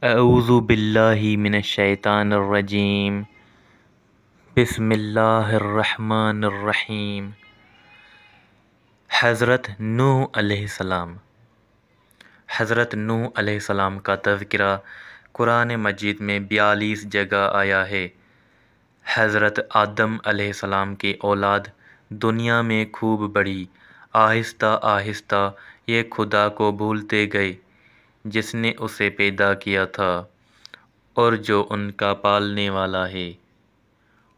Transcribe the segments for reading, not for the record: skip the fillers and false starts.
اعوذ باللہ من الشیطان الرجیم بسم اللہ الرحمن الرحیم۔ حضرت نوح علیہ السلام۔ حضرت نوح علیہ السلام کا تذکرہ قرآن مجید میں 42 جگہ آیا ہے۔ حضرت آدم علیہ السلام کی اولاد دنیا میں خوب بڑھی، آہستہ آہستہ یہ خدا کو بھولتے گئے جس نے اسے پیدا کیا تھا اور جو ان کا پالنے والا ہے،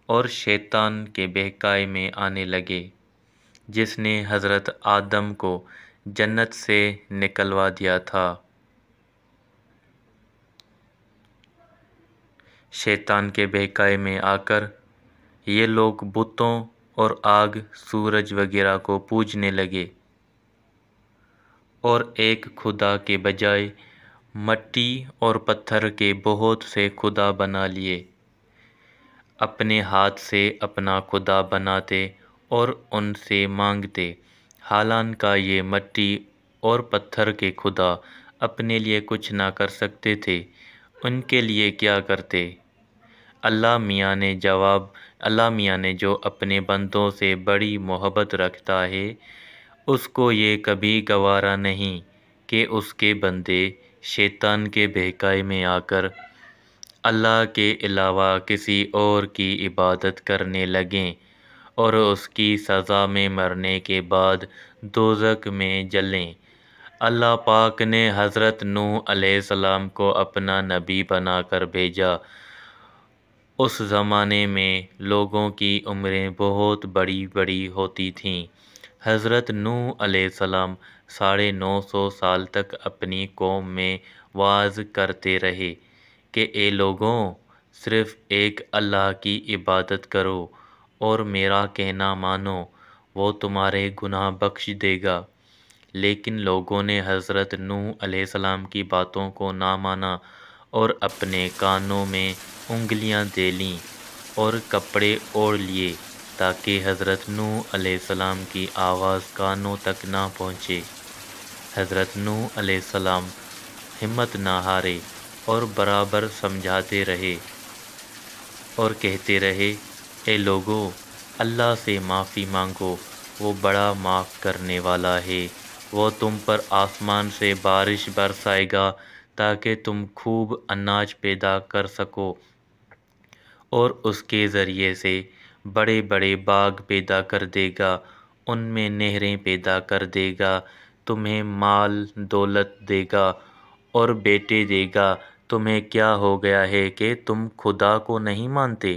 اور شیطان کے بہکاوے میں آنے لگے جس نے حضرت آدم کو جنت سے نکلوا دیا تھا۔ شیطان کے بہکاوے میں آ کر یہ لوگ بتوں اور آگ، سورج وغیرہ کو پوجنے لگے اور ایک خدا کے بجائے مٹی اور پتھر کے بہت سے خدا بنا لیے، اپنے ہاتھ سے اپنا خدا بناتے اور ان سے مانگتے، حالانکہ یہ مٹی اور پتھر کے خدا اپنے لیے کچھ نہ کر سکتے تھے، ان کے لیے کیا کرتے؟ اللہ میاں نے جو اپنے بندوں سے بڑی محبت رکھتا ہے، اس کو یہ کبھی گوارا نہیں کہ اس کے بندے شیطان کے بہکاوے میں آ کر اللہ کے علاوہ کسی اور کی عبادت کرنے لگیں اور اس کی سزا میں مرنے کے بعد دوزخ میں جلیں۔ اللہ پاک نے حضرت نوح علیہ السلام کو اپنا نبی بنا کر بھیجا۔ اس زمانے میں لوگوں کی عمریں بہت بڑی بڑی ہوتی تھیں۔ حضرت نوح علیہ السلام 950 سال تک اپنی قوم میں وعظ کرتے رہے کہ اے لوگوں، صرف ایک اللہ کی عبادت کرو اور میرا کہنا مانو، وہ تمہارے گناہ بخش دے گا۔ لیکن لوگوں نے حضرت نوح علیہ السلام کی باتوں کو نہ مانا اور اپنے کانوں میں انگلیاں دے لیں اور کپڑے اوڑھ لیے تاکہ حضرت نوح علیہ السلام کی آواز کانوں تک نہ پہنچے۔ حضرت نوح علیہ السلام ہمت نہ ہارے اور برابر سمجھاتے رہے اور کہتے رہے، اے لوگو، اللہ سے معافی مانگو، وہ بڑا معاف کرنے والا ہے، وہ تم پر آسمان سے بارش برسائے گا تاکہ تم خوب اناج پیدا کر سکو اور اس کے ذریعے سے بڑے بڑے باغ پیدا کر دے گا، ان میں نہریں پیدا کر دے گا، تمہیں مال دولت دے گا اور بیٹے دے گا۔ تمہیں کیا ہو گیا ہے کہ تم خدا کو نہیں مانتے،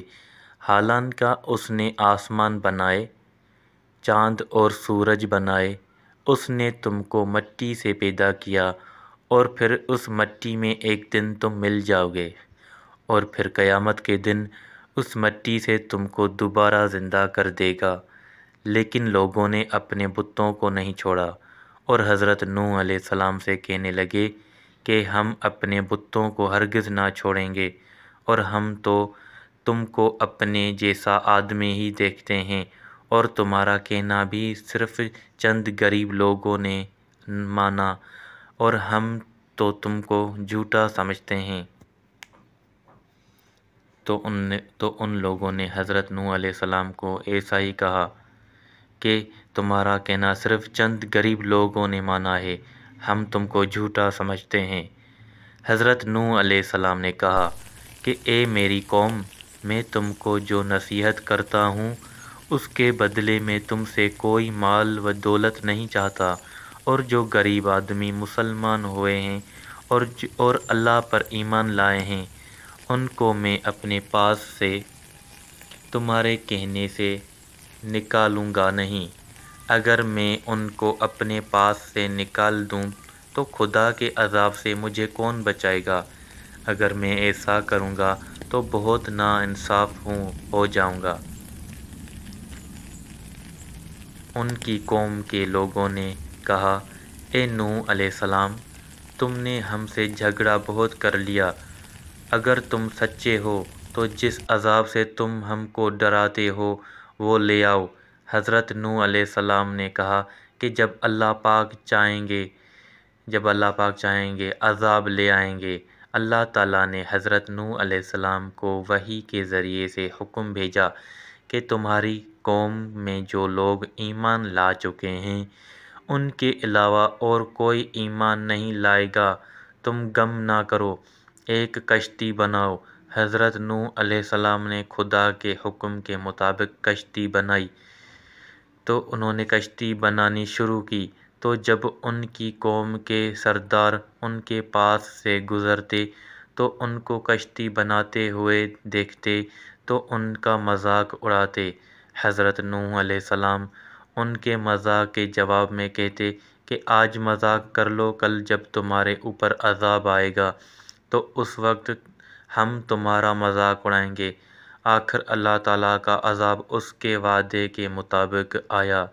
حالانکہ اس نے آسمان بنائے، چاند اور سورج بنائے، اس نے تم کو مٹی سے پیدا کیا اور پھر اس مٹی میں ایک دن تم مل جاؤ گے اور پھر قیامت کے دن اس مٹی سے تم کو دوبارہ زندہ کر دے گا۔ لیکن لوگوں نے اپنے بتوں کو نہیں چھوڑا اور حضرت نوح علیہ السلام سے کہنے لگے کہ ہم اپنے بتوں کو ہرگز نہ چھوڑیں گے اور ہم تو تم کو اپنے جیسا آدمی ہی دیکھتے ہیں اور تمہارا کہنا بھی صرف چند غریب لوگوں نے مانا اور ہم تو تم کو جھوٹا سمجھتے ہیں۔ تو ان لوگوں نے حضرت نوح علیہ السلام کو ایسا ہی کہا کہ تمہارا کہنا صرف چند غریب لوگوں نے مانا ہے، ہم تم کو جھوٹا سمجھتے ہیں۔ حضرت نوح علیہ السلام نے کہا کہ اے میری قوم، میں تم کو جو نصیحت کرتا ہوں اس کے بدلے میں تم سے کوئی مال و دولت نہیں چاہتا، اور جو غریب آدمی مسلمان ہوئے ہیں اور اللہ پر ایمان لائے ہیں، ان کو میں اپنے پاس سے تمہارے کہنے سے نکالوں گا نہیں۔ اگر میں ان کو اپنے پاس سے نکال دوں تو خدا کے عذاب سے مجھے کون بچائے گا؟ اگر میں ایسا کروں گا تو بہت ناانصاف ہو جاؤں گا۔ ان کی قوم کے لوگوں نے کہا، اے نوح علیہ السلام، تم نے ہم سے جھگڑا بہت کر لیا، اگر تم سچے ہو تو جس عذاب سے تم ہم کو ڈراتے ہو وہ لے آؤ۔ حضرت نوح علیہ السلام نے کہا کہ جب اللہ پاک چاہیں گے عذاب لے آئیں گے۔ اللہ تعالیٰ نے حضرت نوح علیہ السلام کو وحی کے ذریعے سے حکم بھیجا کہ تمہاری قوم میں جو لوگ ایمان لا چکے ہیں ان کے علاوہ اور کوئی ایمان نہیں لائے گا، تم غم نہ کرو، ایک کشتی بناؤ۔ حضرت نوح علیہ السلام نے خدا کے حکم کے مطابق کشتی بنائی، تو انہوں نے کشتی بنانی شروع کی۔ تو جب ان کی قوم کے سردار ان کے پاس سے گزرتے تو ان کو کشتی بناتے ہوئے دیکھتے تو ان کا مذاق اڑاتے۔ حضرت نوح علیہ السلام ان کے مذاق کے جواب میں کہتے کہ آج مذاق کر لو، کل جب تمہارے اوپر عذاب آئے گا تو اس وقت ہم تمہارا مذاق اڑائیں گے۔ آخر اللہ تعالیٰ کا عذاب اس کے وعدے کے مطابق آیا،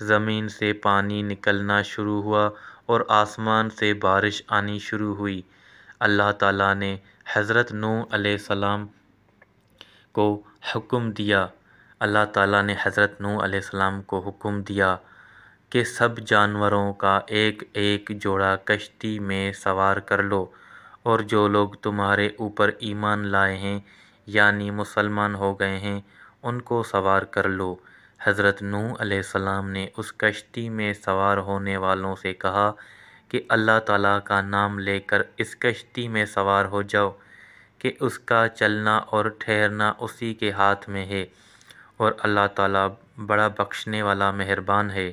زمین سے پانی نکلنا شروع ہوا اور آسمان سے بارش آنی شروع ہوئی۔ اللہ تعالیٰ نے حضرت نوح علیہ السلام کو حکم دیا کہ سب جانوروں کا ایک ایک جوڑا کشتی میں سوار کر لو، اور جو لوگ تمہارے اوپر ایمان لائے ہیں یعنی مسلمان ہو گئے ہیں ان کو سوار کر لو۔ حضرت نوح علیہ السلام نے اس کشتی میں سوار ہونے والوں سے کہا کہ اللہ تعالیٰ کا نام لے کر اس کشتی میں سوار ہو جاؤ کہ اس کا چلنا اور ٹھہرنا اسی کے ہاتھ میں ہے، اور اللہ تعالیٰ بڑا بخشنے والا مہربان ہے۔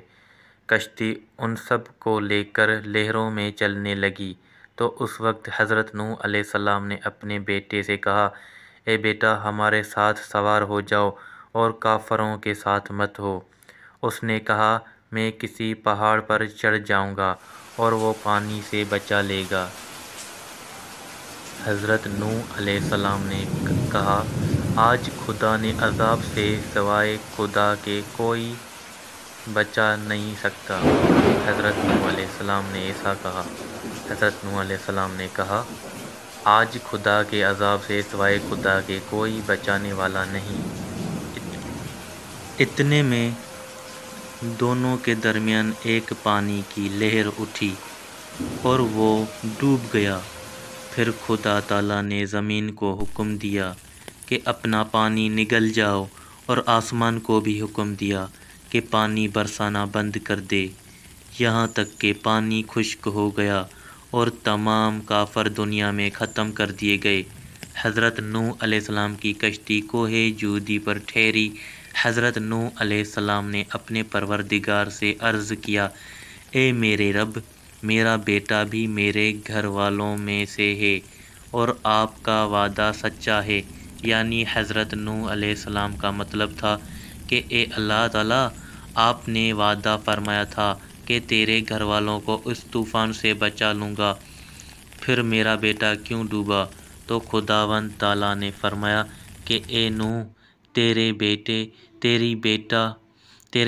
کشتی ان سب کو لے کر لہروں میں چلنے لگی، تو اس وقت حضرت نوح علیہ السلام نے اپنے بیٹے سے کہا، اے بیٹا، ہمارے ساتھ سوار ہو جاؤ اور کافروں کے ساتھ مت ہو۔ اس نے کہا، میں کسی پہاڑ پر چڑھ جاؤں گا اور وہ پانی سے بچا لے گا۔ حضرت نوح علیہ السلام نے کہا، آج خدا نے عذاب سے سوائے خدا کے کوئی بچا نہیں سکتا۔ حضرت نوح علیہ السلام نے ایسا کہا۔ حضرت نوح علیہ السلام نے کہا، آج خدا کے عذاب سے سوائے خدا کے کوئی بچانے والا نہیں۔ اتنے میں دونوں کے درمیان ایک پانی کی لہر اٹھی اور وہ ڈوب گیا۔ پھر خدا تعالیٰ نے زمین کو حکم دیا کہ اپنا پانی نگل جاؤ، اور آسمان کو بھی حکم دیا کہ پانی برسانا بند کر دے، یہاں تک کہ پانی خشک ہو گیا اور تمام کافر دنیا میں ختم کر دیے گئے۔ حضرت نوح علیہ السلام کی کشتی کوہ جودی پر ٹھہری۔ حضرت نوح علیہ السلام نے اپنے پروردگار سے عرض کیا، اے میرے رب، میرا بیٹا بھی میرے گھر والوں میں سے ہے اور آپ کا وعدہ سچا ہے۔ یعنی حضرت نوح علیہ السلام کا مطلب تھا کہ اے اللہ تعالیٰ، آپ نے وعدہ فرمایا تھا کہ تیرے گھر والوں کو اس طوفان سے بچا لوں گا، پھر میرا بیٹا کیوں ڈوبا؟ تو خداوند تعالیٰ نے فرمایا کہ اے نوح، تیرے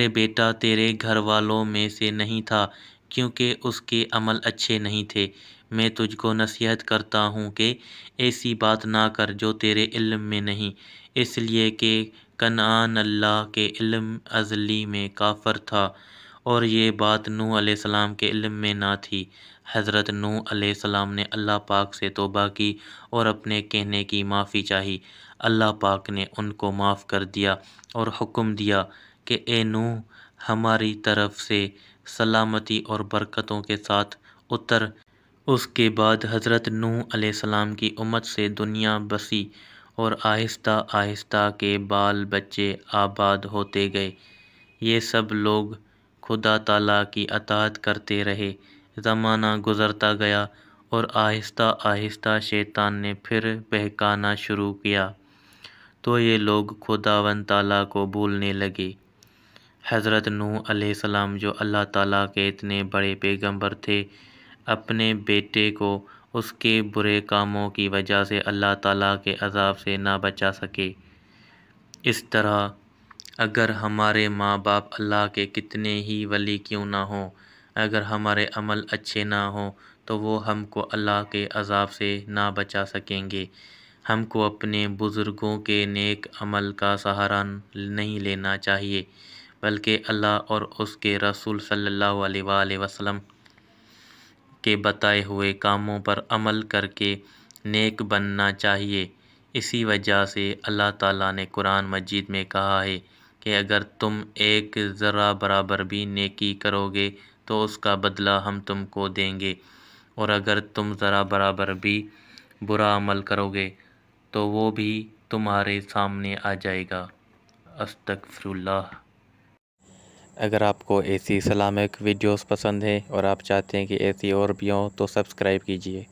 بیٹا تیرے گھر والوں میں سے نہیں تھا، کیونکہ اس کے عمل اچھے نہیں تھے۔ میں تجھ کو نصیحت کرتا ہوں کہ ایسی بات نہ کر جو تیرے علم میں نہیں، اس لیے کہ کنعان اللہ کے علم ازلی میں کافر تھا، اور یہ بات نوح علیہ السلام کے علم میں نہ تھی۔ حضرت نوح علیہ السلام نے اللہ پاک سے توبہ کی اور اپنے کہنے کی معافی چاہی۔ اللہ پاک نے ان کو معاف کر دیا اور حکم دیا کہ اے نوح، ہماری طرف سے سلامتی اور برکتوں کے ساتھ اتر۔ اس کے بعد حضرت نوح علیہ السلام کی امت سے دنیا بسی اور آہستہ آہستہ کے بال بچے آباد ہوتے گئے۔ یہ سب لوگ خدا تعالیٰ کی اطاعت کرتے رہے۔ زمانہ گزرتا گیا اور آہستہ آہستہ شیطان نے پھر بہکانا شروع کیا، تو یہ لوگ خداوند تعالیٰ کو بھولنے لگے۔ حضرت نوح علیہ السلام جو اللہ تعالیٰ کے اتنے بڑے پیغمبر تھے، اپنے بیٹے کو اس کے برے کاموں کی وجہ سے اللہ تعالیٰ کے عذاب سے نہ بچا سکے۔ اس طرح اگر ہمارے ماں باپ اللہ کے کتنے ہی ولی کیوں نہ ہوں، اگر ہمارے عمل اچھے نہ ہوں تو وہ ہم کو اللہ کے عذاب سے نہ بچا سکیں گے۔ ہم کو اپنے بزرگوں کے نیک عمل کا سہارا نہیں لینا چاہیے، بلکہ اللہ اور اس کے رسول صلی اللہ علیہ وآلہ وسلم کے بتائے ہوئے کاموں پر عمل کر کے نیک بننا چاہیے۔ اسی وجہ سے اللہ تعالیٰ نے قرآن مجید میں کہا ہے کہ اگر تم ایک ذرہ برابر بھی نیکی کرو گے تو اس کا بدلہ ہم تم کو دیں گے، اور اگر تم ذرہ برابر بھی برا عمل کرو گے تو وہ بھی تمہارے سامنے آ جائے گا۔ استغفر اللہ۔ اگر آپ کو ایسی اسلامک ویڈیوز پسند ہیں اور آپ چاہتے ہیں کہ ایسی اور بھی ہوں تو سبسکرائب کیجیے۔